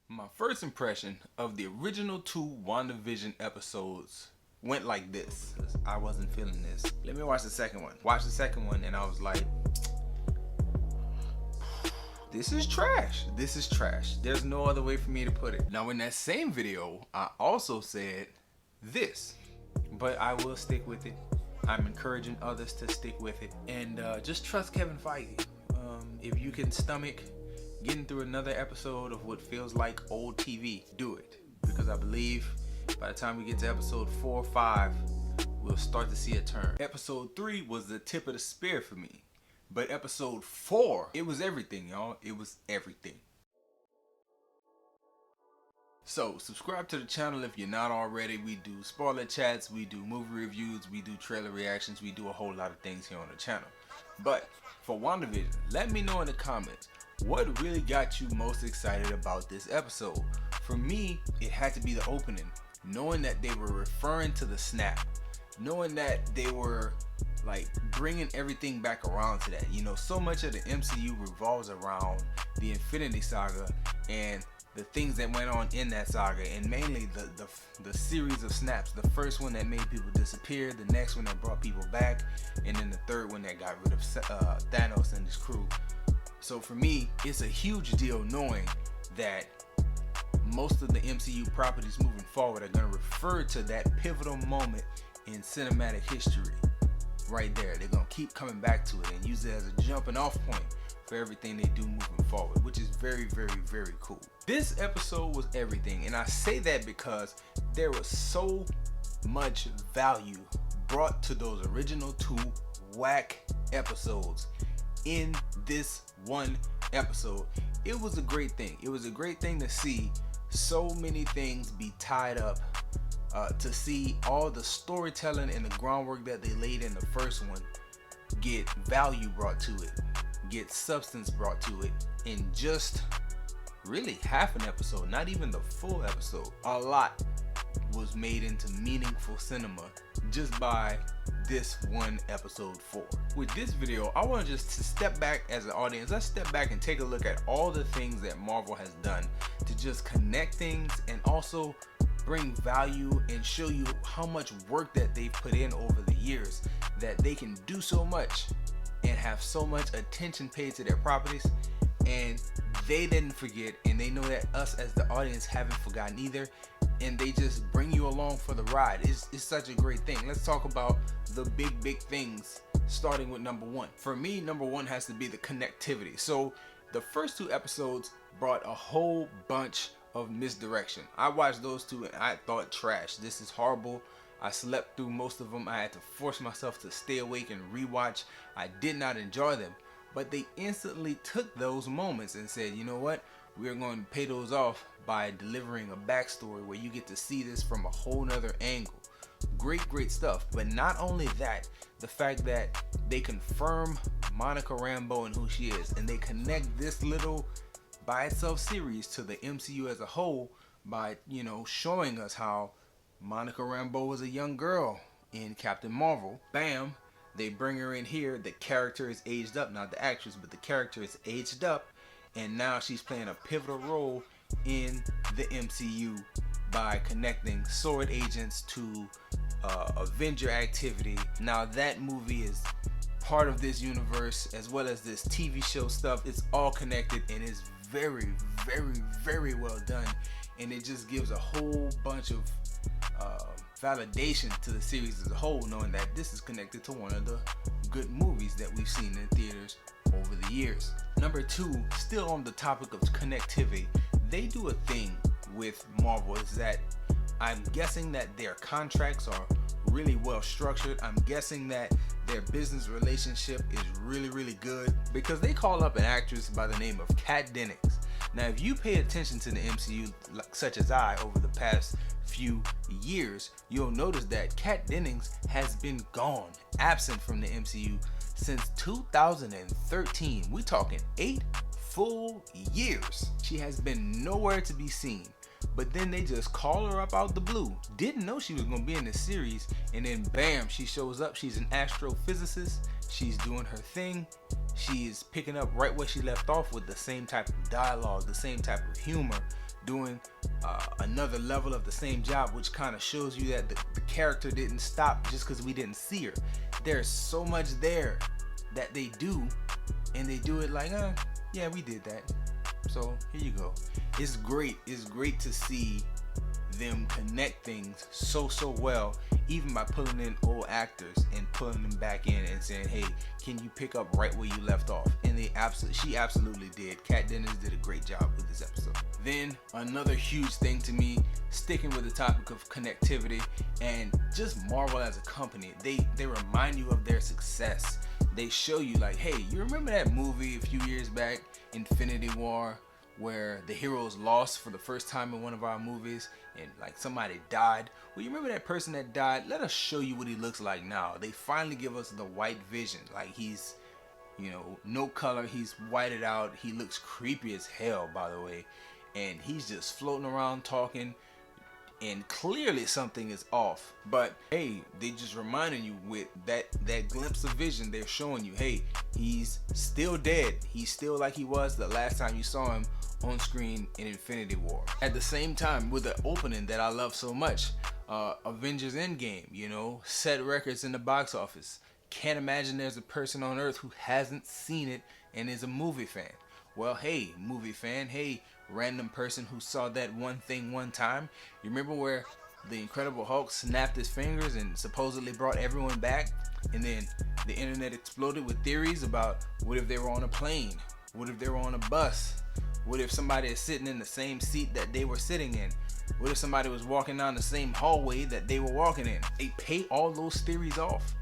My first impression of the original two WandaVision episodes went like this. I wasn't feeling this. Let me watch the second one. Watch the second one and I was like, this is trash. This is trash. There's no other way for me to put it. Now in that same video, I also said this, but I will stick with it. I'm encouraging others to stick with it and just trust Kevin Feige. If you can stomach getting through another episode of what feels like old TV, do it. Because I believe by the time we get to episode 4 or 5, we'll start to see a turn. Episode 3 was the tip of the spear for me. But episode 4, it was everything, y'all. It was everything. So, subscribe to the channel if you're not already. We do spoiler chats, we do movie reviews, we do trailer reactions, we do a whole lot of things here on the channel. But for WandaVision, let me know in the comments, what really got you most excited about this episode? For me, it had to be the opening. Knowing that they were referring to the snap. Knowing that they were like bringing everything back around to that. You know, so much of the MCU revolves around the Infinity Saga and the things that went on in that saga, and mainly the series of snaps. The first one that made people disappear, the next one that brought people back, and then the third one that got rid of Thanos and his crew. So for me, it's a huge deal knowing that most of the MCU properties moving forward are going to refer to that pivotal moment in cinematic history right there. They're going to keep coming back to it and use it as a jumping off point for everything they do moving forward, which is very, very, very cool. This episode was everything, and I say that because there was so much value brought to those original 2 whack episodes in this one episode. It was a great thing. It was a great thing to see so many things be tied up, to see all the storytelling and the groundwork that they laid in the first one get value brought to it, get substance brought to it in just really half an episode, not even the full episode. A lot was made into meaningful cinema just by this one episode 4. With this video, I want to just step back as an audience. Let's step back and take a look at all the things that Marvel has done to just connect things and also bring value and show you how much work that they've put in over the years, that they can do so much and have so much attention paid to their properties, and they didn't forget, and they know that us as the audience haven't forgotten either, and they just bring you along for the ride. It's such a great thing. Let's talk about the big things, starting with number 1. For me, number 1 has to be the connectivity. So the first 2 episodes brought a whole bunch of misdirection. I watched those 2 and I thought trash. This is horrible. I slept through most of them. I had to force myself to stay awake and rewatch. I did not enjoy them, but they instantly took those moments and said, you know what, we're going to pay those off by delivering a backstory where you get to see this from a whole nother angle. Great stuff. But not only that, the fact that they confirm Monica Rambeau and who she is, and they connect this little by itself series to the MCU as a whole by, you know, showing us how Monica Rambeau was a young girl in Captain Marvel. Bam, they bring her in here. The character is aged up, not the actress, but the character is aged up, and now she's playing a pivotal role in the MCU by connecting sword agents to Avenger activity. Now that movie is part of this universe as well as this TV show stuff. It's all connected and is very, very well done, and it just gives a whole bunch of validation to the series as a whole, knowing that this is connected to one of the good movies that we've seen in theaters over the years. Number 2, still on the topic of connectivity, they do a thing with Marvel is that I'm guessing that their contracts are really well structured. I'm guessing that their business relationship is really good, because they call up an actress by the name of Kat Dennings. Now if you pay attention to the MCU such as I over the past few years, you'll notice that Kat Dennings has been gone, absent from the MCU since 2013. We talking 8 full years. She has been nowhere to be seen. But then they just call her up out the blue. Didn't know she was gonna be in this series, and then bam, she shows up. She's an astrophysicist. She's doing her thing. She's picking up right where she left off with the same type of dialogue, the same type of humor, doing another level of the same job, which kind of shows you that the character didn't stop just because we didn't see her. There's so much there that they do, and they do it like, yeah, we did that, so here you go. It's great to see them connect things so well, even by pulling in old actors and pulling them back in and saying, hey, can you pick up right where you left off? And she absolutely did. Kat Dennis did a great job with this episode. Then another huge thing to me, sticking with the topic of connectivity and just Marvel as a company, they remind you of their success. They show you like, hey, you remember that movie a few years back, Infinity War, where the heroes lost for the first time in one of our movies and like somebody died? Well, you remember that person that died? Let us show you what he looks like now. They finally give us the white vision. Like, he's, no color, he's whited out. He looks creepy as hell, by the way, and he's just floating around talking, and clearly something is off. But hey, they just reminding you with that glimpse of vision. They're showing you, hey, he's still dead. He's still like he was the last time you saw him on screen in Infinity War. At the same time, with the opening that I love so much, Avengers Endgame, set records in the box office. Can't imagine there's a person on earth who hasn't seen it and is a movie fan. Well, hey, movie fan, hey, random person who saw that one thing one time. You remember where the Incredible Hulk snapped his fingers and supposedly brought everyone back? And then the internet exploded with theories about what if they were on a plane? What if they were on a bus? What if somebody is sitting in the same seat that they were sitting in? What if somebody was walking down the same hallway that they were walking in? They pay all those theories off.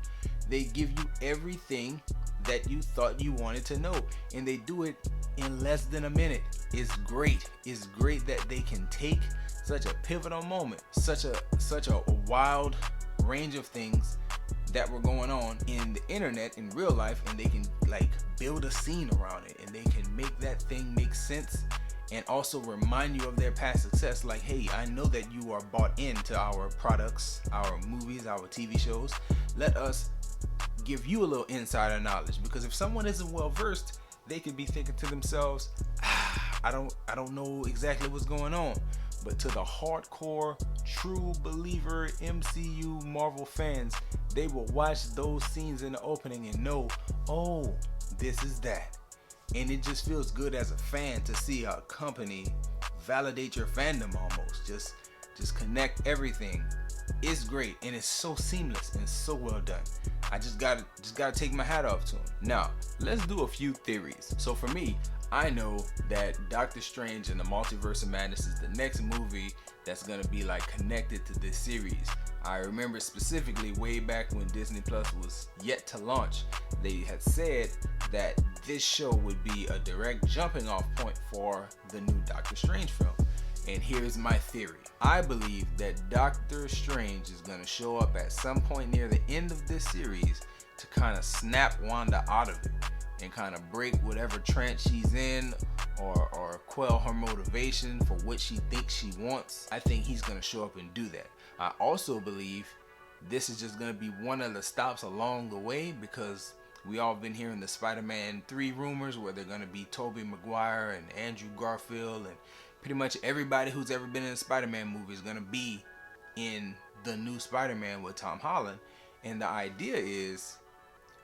They give you everything that you thought you wanted to know, and they do it in less than a minute. It's great. It's great that they can take such a pivotal moment, such a wild range of things that were going on in the internet in real life, and they can like build a scene around it, and they can make that thing make sense and also remind you of their past success. Like, hey, I know that you are bought into our products, our movies, our TV shows. Let us give you a little insider knowledge, because if someone isn't well versed, they could be thinking to themselves, I don't know exactly what's going on. But to the hardcore, true believer MCU Marvel fans, they will watch those scenes in the opening and know, oh, this is that. And it just feels good as a fan to see a company validate your fandom almost. Just connect everything. It's great, and it's so seamless and so well done. I just gotta take my hat off to him. Now, let's do a few theories. So for me, I know that Doctor Strange and the Multiverse of Madness is the next movie that's gonna be like connected to this series. I remember specifically way back when Disney Plus was yet to launch, they had said that this show would be a direct jumping off point for the new Doctor Strange film. And here's my theory. I believe that Doctor Strange is going to show up at some point near the end of this series to kind of snap Wanda out of it and kind of break whatever trance she's in, or quell her motivation for what she thinks she wants. I think he's going to show up and do that. I also believe this is just going to be one of the stops along the way, because we all been hearing the Spider-Man 3 rumors where they're going to be Tobey Maguire and Andrew Garfield, and pretty much everybody who's ever been in a Spider-Man movie is going to be in the new Spider-Man with Tom Holland. And the idea is,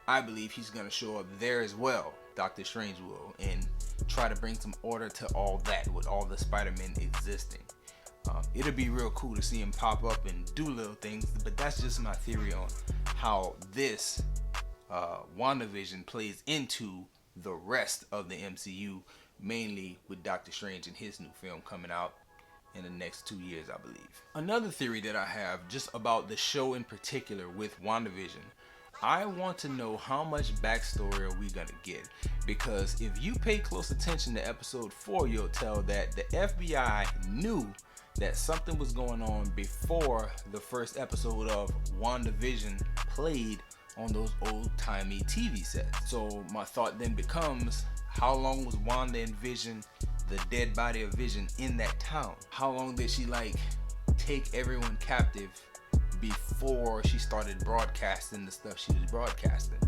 I believe he's going to show up there as well, Doctor Strange will, and try to bring some order to all that with all the Spider-Men existing. It'll be real cool to see him pop up and do little things, but that's just my theory on how this Wandavision plays into the rest of the MCU, mainly with Doctor Strange and his new film coming out in the next 2 years, I believe. Another theory that I have just about the show in particular with Wandavision, I want to know how much backstory are we gonna get, because if you pay close attention to episode 4, you'll tell that the FBI knew that something was going on before the first episode of WandaVision played on those old-timey TV sets. So my thought then becomes, how long was Wanda and Vision, the dead body of Vision, in that town? How long did she take everyone captive before she started broadcasting the stuff she was broadcasting?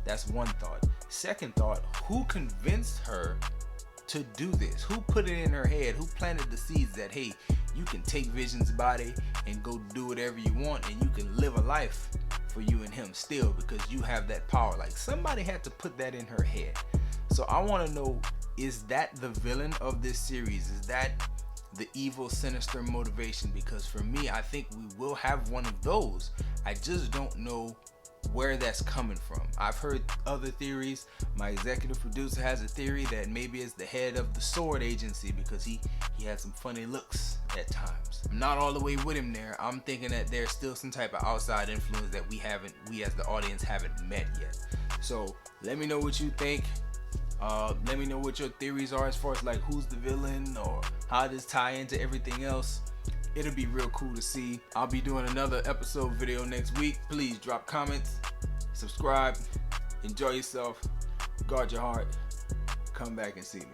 That's one thought. Second thought, who convinced her to do this? Who put it in her head? Who planted the seeds that, hey, you can take Vision's body and go do whatever you want, and you can live a life for you and him still, because you have that power? Like, somebody had to put that in her head. So I want to know, is that the villain of this series? Is that the evil, sinister motivation? Because for me, I think we will have one of those. I just don't know where that's coming from. I've heard other theories. My executive producer has a theory that maybe it's the head of the Sword Agency, because he has some funny looks at times. I'm not all the way with him there. I'm thinking that there's still some type of outside influence that we as the audience haven't met yet. So let me know what you think. Let me know what your theories are as far as like who's the villain or how this tie into everything else. It'll be real cool to see. I'll be doing another episode video next week. Please drop comments, subscribe, enjoy yourself, guard your heart, come back and see me.